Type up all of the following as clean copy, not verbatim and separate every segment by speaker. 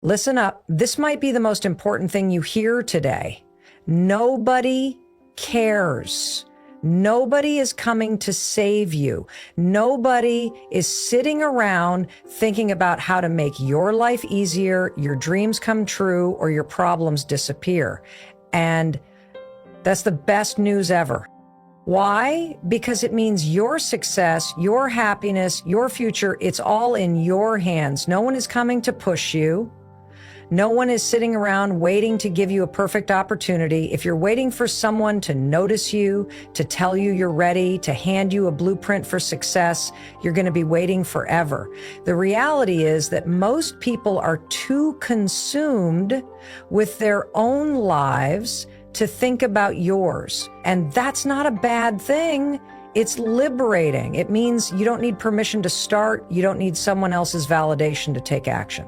Speaker 1: Listen up. This might be the most important thing you hear today. Nobody cares. Nobody is coming to save you. Nobody is sitting around thinking about how to make your life easier, your dreams come true, or your problems disappear. And that's the best news ever. Why? Because it means your success, your happiness, your future, it's all in your hands. No one is coming to push you. No one is sitting around waiting to give you a perfect opportunity. If you're waiting for someone to notice you, to tell you you're ready, to hand you a blueprint for success, you're going to be waiting forever. The reality is that most people are too consumed with their own lives to think about yours. And that's not a bad thing. It's liberating. It means you don't need permission to start. You don't need someone else's validation to take action.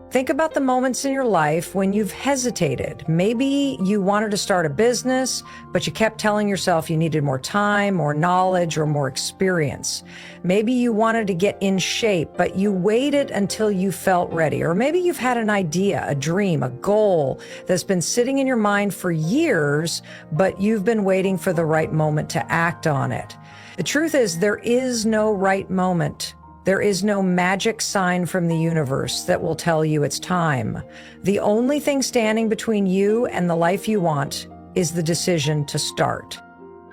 Speaker 1: Think about the moments in your life when you've hesitated. Maybe you wanted to start a business, but you kept telling yourself you needed more time, more knowledge, or more experience. Maybe you wanted to get in shape, but you waited until you felt ready. Or maybe you've had an idea, a dream, a goal that's been sitting in your mind for years, but you've been waiting for the right moment to act on it. The truth is, there is no right moment. There is no magic sign from the universe that will tell you it's time. The only thing standing between you and the life you want is the decision to start.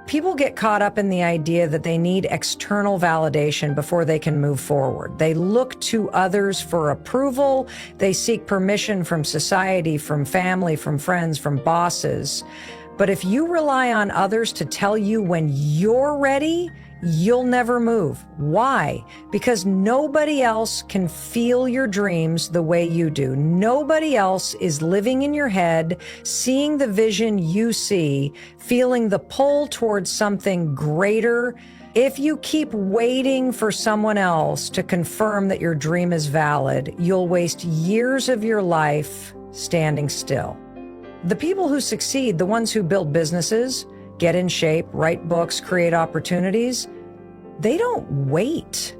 Speaker 1: People get caught up in the idea that they need external validation before they can move forward. They look to others for approval. They seek permission from society, from family, from friends, from bosses. But if you rely on others to tell you when you're ready, you'll never move. Why? Because nobody else can feel your dreams the way you do. Nobody else is living in your head, seeing the vision you see, feeling the pull towards something greater. If you keep waiting for someone else to confirm that your dream is valid, you'll waste years of your life standing still. The people who succeed, the ones who build businesses, get in shape, write books, create opportunities, they don't wait.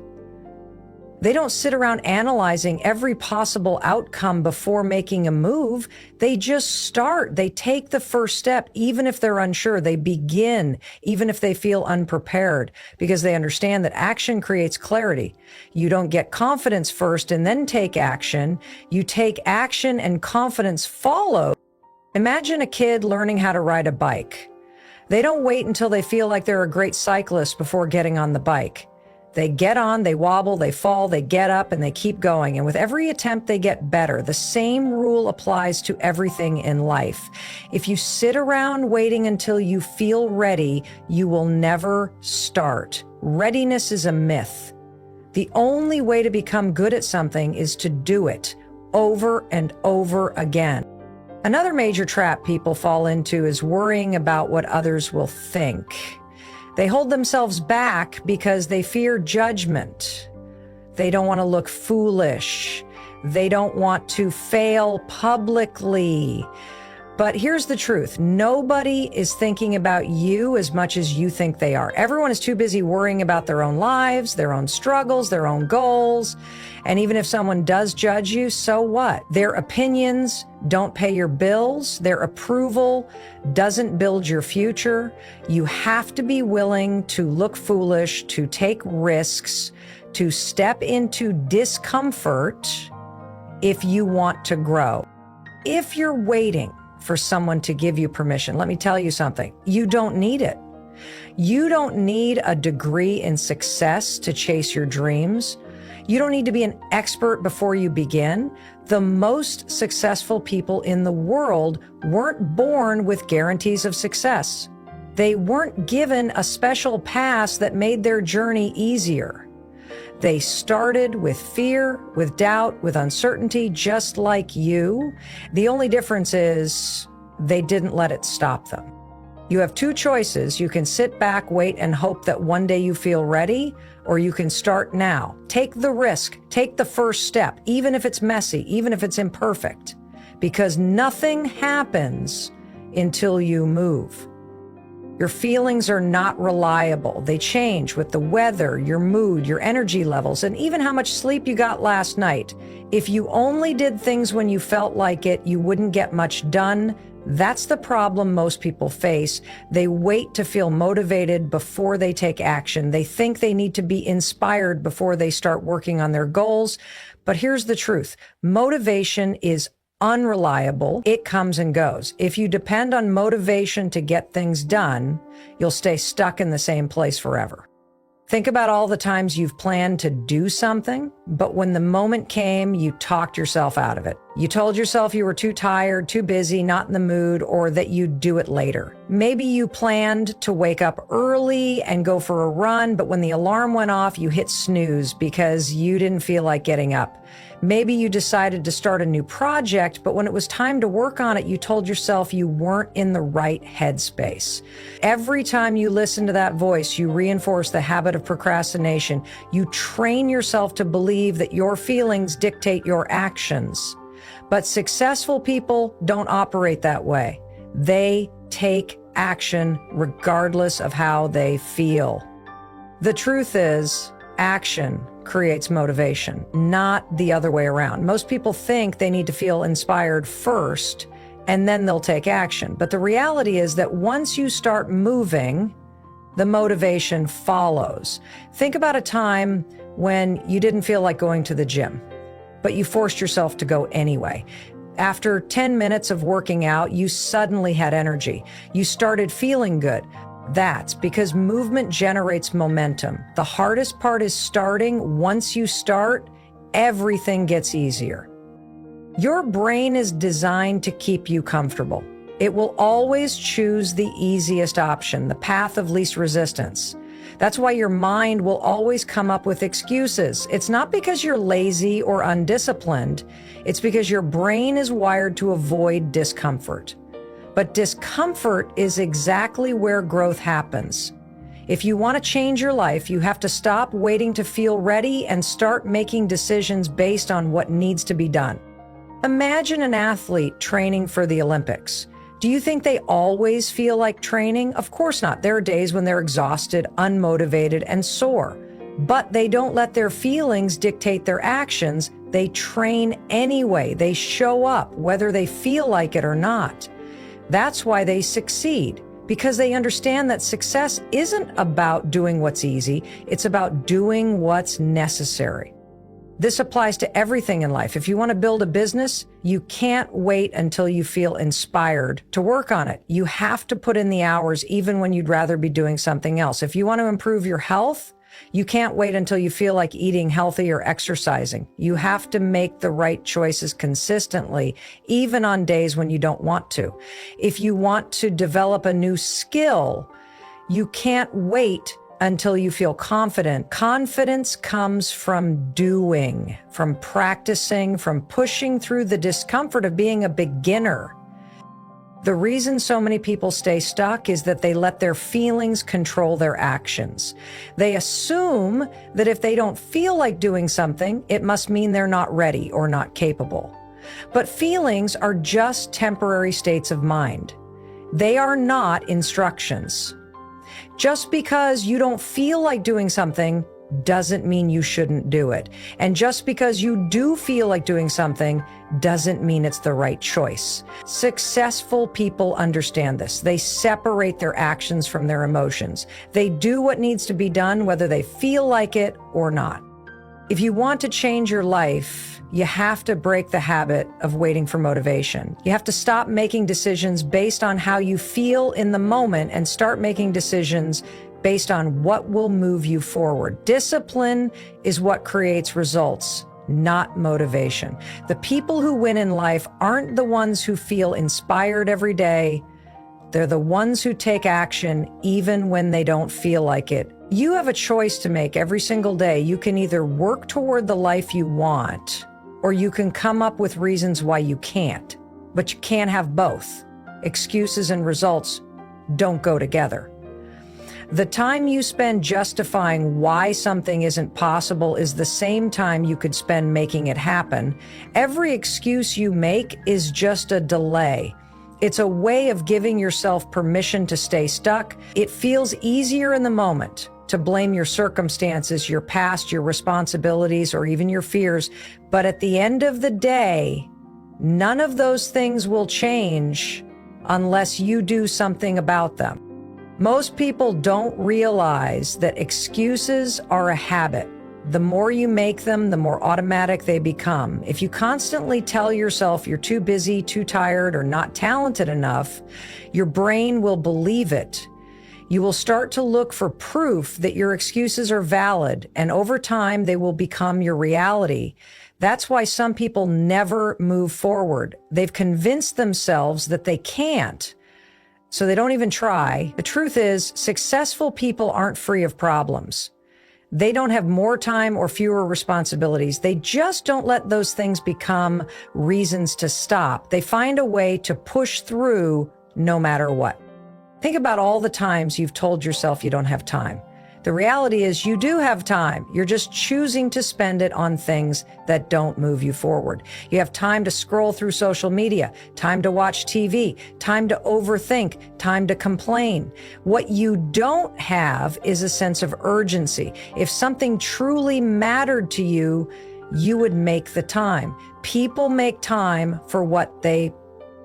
Speaker 1: They don't sit around analyzing every possible outcome before making a move. They just start. They take the first step, even if they're unsure. They begin, even if they feel unprepared, because they understand that action creates clarity. You don't get confidence first and then take action. You take action and confidence follows. Imagine a kid learning how to ride a bike. They don't wait until they feel like they're a great cyclist before getting on the bike. They get on, they wobble, they fall, they get up, and they keep going. And with every attempt, they get better. The same rule applies to everything in life. If you sit around waiting until you feel ready, you will never start. Readiness is a myth. The only way to become good at something is to do it over and over again. Another major trap people fall into is worrying about what others will think. They hold themselves back because they fear judgment. They don't want to look foolish. They don't want to fail publicly. But here's the truth. Nobody is thinking about you as much as you think they are. Everyone is too busy worrying about their own lives, their own struggles, their own goals. And even if someone does judge you, so what? Their opinions don't pay your bills. Their approval doesn't build your future. You have to be willing to look foolish, to take risks, to step into discomfort if you want to grow. If you're waiting for someone to give you permission, let me tell you something. You don't need it. You don't need a degree in success to chase your dreams. You don't need to be an expert before you begin. The most successful people in the world weren't born with guarantees of success. They weren't given a special pass that made their journey easier. They started with fear, with doubt, with uncertainty, just like you. The only difference is they didn't let it stop them. You have two choices. You can sit back, wait, and hope that one day you feel ready, or you can start now. Take the risk. Take the first step, even if it's messy, even if it's imperfect, because nothing happens until you move. Your feelings are not reliable. They change with the weather, your mood, your energy levels, and even how much sleep you got last night. If you only did things when you felt like it, you wouldn't get much done. That's the problem most people face. They wait to feel motivated before they take action. They think they need to be inspired before they start working on their goals. But here's the truth. Motivation is unreliable. It comes and goes. If you depend on motivation to get things done, you'll stay stuck in the same place forever. Think about all the times you've planned to do something, but when the moment came, you talked yourself out of it. You told yourself you were too tired, too busy, not in the mood, or that you'd do it later. Maybe you planned to wake up early and go for a run, but when the alarm went off, you hit snooze because you didn't feel like getting up. Maybe you decided to start a new project, but when it was time to work on it, you told yourself you weren't in the right headspace. Every time you listen to that voice, you reinforce the habit of procrastination. You train yourself to believe that your feelings dictate your actions. But successful people don't operate that way. They take action regardless of how they feel. The truth is, action creates motivation, not the other way around. Most people think they need to feel inspired first, and then they'll take action. But the reality is that once you start moving, the motivation follows. Think about a time when you didn't feel like going to the gym, but you forced yourself to go anyway. After 10 minutes of working out, you suddenly had energy. You started feeling good. That's because movement generates momentum. The hardest part is starting. Once you start, everything gets easier. Your brain is designed to keep you comfortable. It will always choose the easiest option, the path of least resistance. That's why your mind will always come up with excuses. It's not because you're lazy or undisciplined. It's because your brain is wired to avoid discomfort. But discomfort is exactly where growth happens. If you want to change your life, you have to stop waiting to feel ready and start making decisions based on what needs to be done. Imagine an athlete training for the Olympics. Do you think they always feel like training? Of course not. There are days when they're exhausted, unmotivated, and sore. But they don't let their feelings dictate their actions. They train anyway. They show up, whether they feel like it or not. That's why they succeed, because they understand that success isn't about doing what's easy. It's about doing what's necessary. This applies to everything in life. If you want to build a business, you can't wait until you feel inspired to work on it. You have to put in the hours even when you'd rather be doing something else. If you want to improve your health, you can't wait until you feel like eating healthy or exercising. You have to make the right choices consistently, even on days when you don't want to. If you want to develop a new skill, you can't wait until you feel confident. Confidence comes from doing, from practicing, from pushing through the discomfort of being a beginner. The reason so many people stay stuck is that they let their feelings control their actions. They assume that if they don't feel like doing something, it must mean they're not ready or not capable. But feelings are just temporary states of mind. They are not instructions. Just because you don't feel like doing something doesn't mean you shouldn't do it. And just because you do feel like doing something doesn't mean it's the right choice. Successful people understand this. They separate their actions from their emotions. They do what needs to be done, whether they feel like it or not. If you want to change your life, you have to break the habit of waiting for motivation. You have to stop making decisions based on how you feel in the moment and start making decisions based on what will move you forward. Discipline is what creates results, not motivation. The people who win in life aren't the ones who feel inspired every day. They're the ones who take action even when they don't feel like it. You have a choice to make every single day. You can either work toward the life you want, or you can come up with reasons why you can't. But you can't have both. Excuses and results don't go together. The time you spend justifying why something isn't possible is the same time you could spend making it happen. Every excuse you make is just a delay. It's a way of giving yourself permission to stay stuck. It feels easier in the moment to blame your circumstances, your past, your responsibilities, or even your fears. But at the end of the day, none of those things will change unless you do something about them. Most people don't realize that excuses are a habit. The more you make them, the more automatic they become. If you constantly tell yourself you're too busy, too tired, or not talented enough, your brain will believe it. You will start to look for proof that your excuses are valid, and over time, they will become your reality. That's why some people never move forward. They've convinced themselves that they can't, so they don't even try. The truth is, successful people aren't free of problems. They don't have more time or fewer responsibilities. They just don't let those things become reasons to stop. They find a way to push through no matter what. Think about all the times you've told yourself you don't have time. The reality is you do have time. You're just choosing to spend it on things that don't move you forward. You have time to scroll through social media, time to watch TV, time to overthink, time to complain. What you don't have is a sense of urgency. If something truly mattered to you, you would make the time. People make time for what they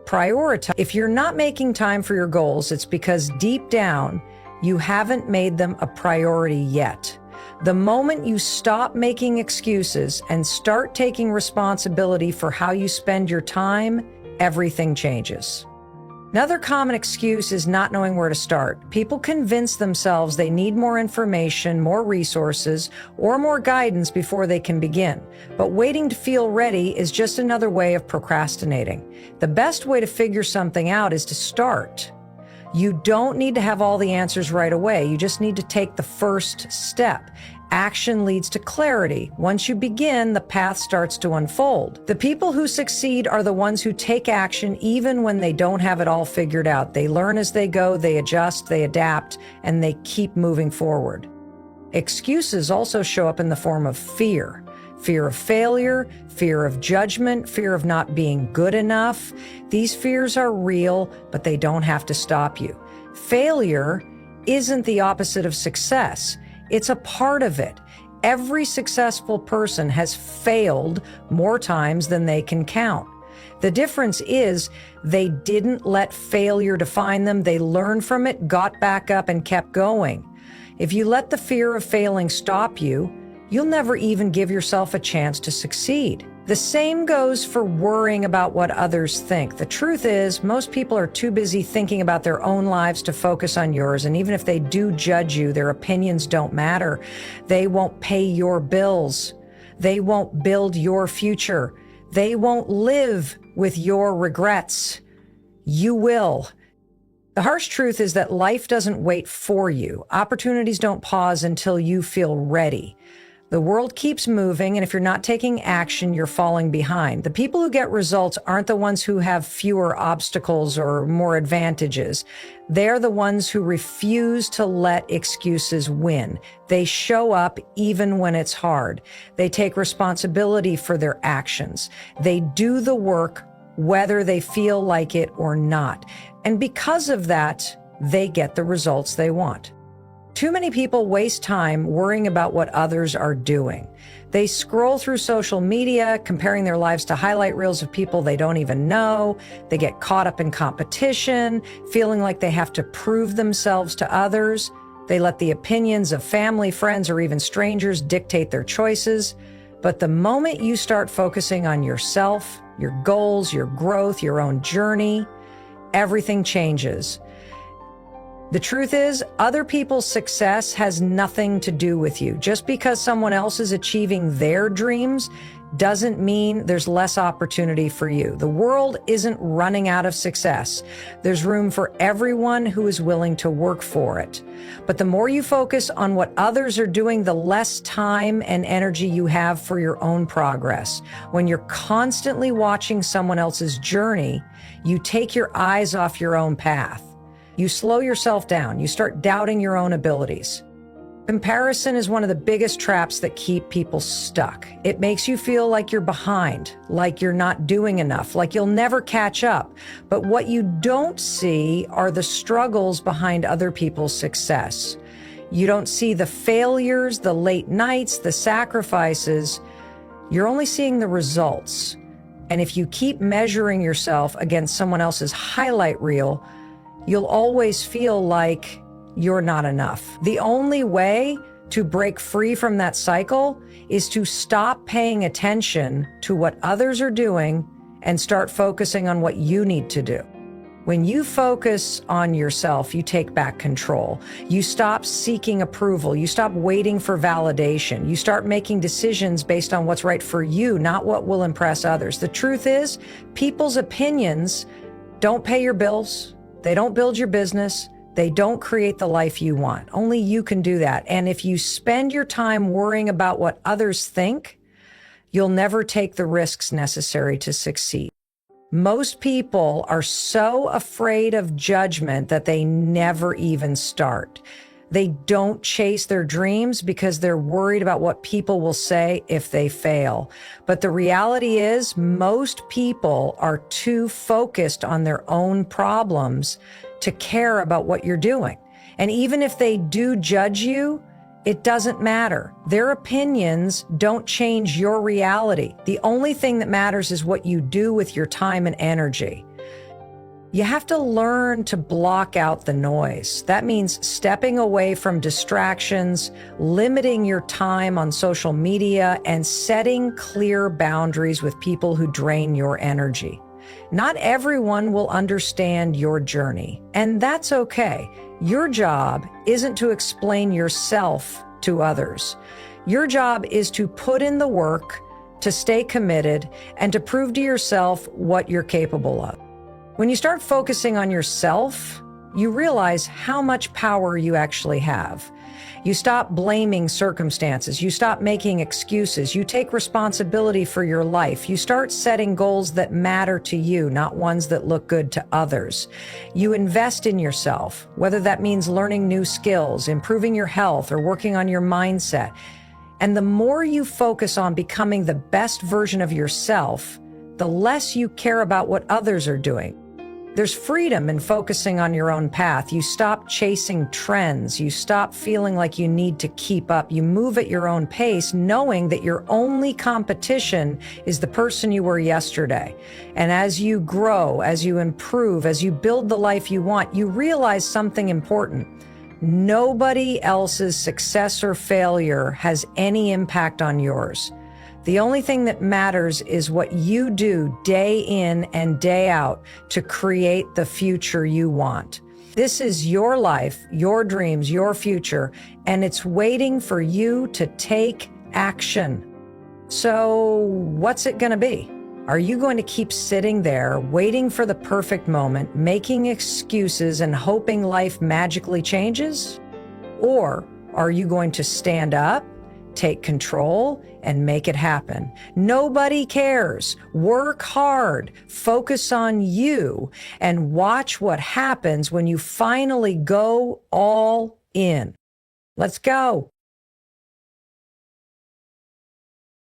Speaker 1: prioritize. If you're not making time for your goals, it's because deep down, you haven't made them a priority yet. The moment you stop making excuses and start taking responsibility for how you spend your time, everything changes. Another common excuse is not knowing where to start. People convince themselves they need more information, more resources, or more guidance before they can begin. But waiting to feel ready is just another way of procrastinating. The best way to figure something out is to start. You don't need to have all the answers right away. You just need to take the first step. Action leads to clarity. Once you begin, the path starts to unfold. The people who succeed are the ones who take action even when they don't have it all figured out. They learn as they go, they adjust, they adapt, and they keep moving forward. Excuses also show up in the form of fear. Fear of failure, fear of judgment, fear of not being good enough. These fears are real, but they don't have to stop you. Failure isn't the opposite of success. It's a part of it. Every successful person has failed more times than they can count. The difference is they didn't let failure define them. They learned from it, got back up, and kept going. If you let the fear of failing stop you, you'll never even give yourself a chance to succeed. The same goes for worrying about what others think. The truth is, most people are too busy thinking about their own lives to focus on yours. And even if they do judge you, their opinions don't matter. They won't pay your bills. They won't build your future. They won't live with your regrets. You will. The harsh truth is that life doesn't wait for you. Opportunities don't pause until you feel ready. The world keeps moving, and if you're not taking action, you're falling behind. The people who get results aren't the ones who have fewer obstacles or more advantages. They're the ones who refuse to let excuses win. They show up even when it's hard. They take responsibility for their actions. They do the work whether they feel like it or not. And because of that, they get the results they want. Too many people waste time worrying about what others are doing. They scroll through social media, comparing their lives to highlight reels of people they don't even know. They get caught up in competition, feeling like they have to prove themselves to others. They let the opinions of family, friends, or even strangers dictate their choices. But the moment you start focusing on yourself, your goals, your growth, your own journey, everything changes. The truth is, other people's success has nothing to do with you. Just because someone else is achieving their dreams doesn't mean there's less opportunity for you. The world isn't running out of success. There's room for everyone who is willing to work for it. But the more you focus on what others are doing, the less time and energy you have for your own progress. When you're constantly watching someone else's journey, you take your eyes off your own path. You slow yourself down. You start doubting your own abilities. Comparison is one of the biggest traps that keep people stuck. It makes you feel like you're behind, like you're not doing enough, like you'll never catch up. But what you don't see are the struggles behind other people's success. You don't see the failures, the late nights, the sacrifices. You're only seeing the results. And if you keep measuring yourself against someone else's highlight reel, you'll always feel like you're not enough. The only way to break free from that cycle is to stop paying attention to what others are doing and start focusing on what you need to do. When you focus on yourself, you take back control. You stop seeking approval. You stop waiting for validation. You start making decisions based on what's right for you, not what will impress others. The truth is, people's opinions don't pay your bills. They don't build your business. They don't create the life you want. Only you can do that. And if you spend your time worrying about what others think, you'll never take the risks necessary to succeed. Most people are so afraid of judgment that they never even start. They don't chase their dreams because they're worried about what people will say if they fail. But the reality is, most people are too focused on their own problems to care about what you're doing. And even if they do judge you, it doesn't matter. Their opinions don't change your reality. The only thing that matters is what you do with your time and energy. You have to learn to block out the noise. That means stepping away from distractions, limiting your time on social media, and setting clear boundaries with people who drain your energy. Not everyone will understand your journey, and that's okay. Your job isn't to explain yourself to others. Your job is to put in the work, to stay committed, and to prove to yourself what you're capable of. When you start focusing on yourself, you realize how much power you actually have. You stop blaming circumstances. You stop making excuses. You take responsibility for your life. You start setting goals that matter to you, not ones that look good to others. You invest in yourself, whether that means learning new skills, improving your health, or working on your mindset. And the more you focus on becoming the best version of yourself, the less you care about what others are doing. There's freedom in focusing on your own path. You stop chasing trends. You stop feeling like you need to keep up. You move at your own pace, knowing that your only competition is the person you were yesterday. And as you grow, as you improve, as you build the life you want, you realize something important. Nobody else's success or failure has any impact on yours. The only thing that matters is what you do day in and day out to create the future you want. This is your life, your dreams, your future, and it's waiting for you to take action. So what's it going to be? Are you going to keep sitting there, waiting for the perfect moment, making excuses and hoping life magically changes? Or are you going to stand up, take control, and make it happen? Nobody cares. Work hard, focus on you, and watch what happens when you finally go all in. Let's go.